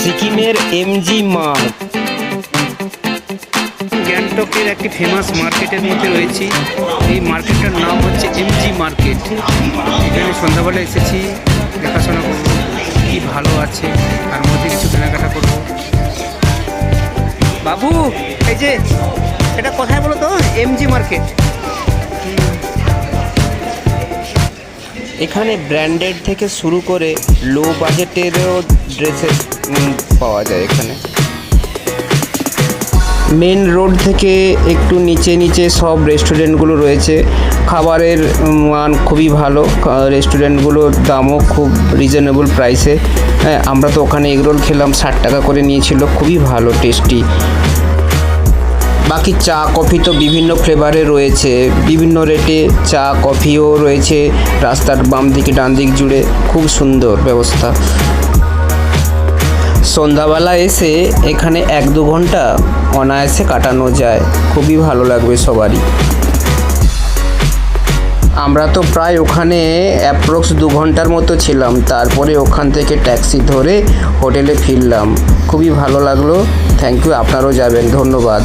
সিকিমের MG mart. গ্যাংটকের একটি ফেমাস মার্কেটের মধ্যে রয়েছি। এই মার্কেটটার নাম হচ্ছে এমজি মার্কেট। এখানে সন্ধ্যাবেলা এসেছি, দেখাশোনা করবো কি ভালো আছে, তার মধ্যে কিছু কেনাকাটা করবো। বাবু, এই যে এটা কোথায় বলো তো? MG market. এখানে ব্র্যান্ডেড থেকে শুরু করে লো বাজেটেরও ড্রেসেস পাওয়া যায়। এখানে মেন রোড থেকে একটু নিচে নিচে সব রেস্টুরেন্টগুলো রয়েছে। খাবারের মান খুবই ভালো, রেস্টুরেন্টগুলোর দামও খুব রিজনেবল প্রাইসে। হ্যাঁ, আমরা তো ওখানে এগরোল খেলাম, 60 টাকা করে নিয়েছিল, খুবই ভালো টেস্টি। বাকি চা কফি তো বিভিন্ন ফ্লেভারে রয়েছে, বিভিন্ন রেটে চা কফিও রয়েছে। রাস্তার বাম দিকে ডান দিক জুড়ে খুব সুন্দর ব্যবস্থা। সন্ধ্যাবেলা এসে এখানে 1-2 ঘন্টা অনায়াসে কাটানো যায়, খুবই ভালো লাগবে সবারই। আমরা তো প্রায় ওখানে অ্যাপ্রক্স 2 ঘন্টার মতো ছিলাম, তারপরে ওখান থেকে ট্যাক্সি ধরে হোটেলে ফিরলাম। খুবই ভালো লাগলো। থ্যাংক ইউ, আপনারাও যাবেন, ধন্যবাদ।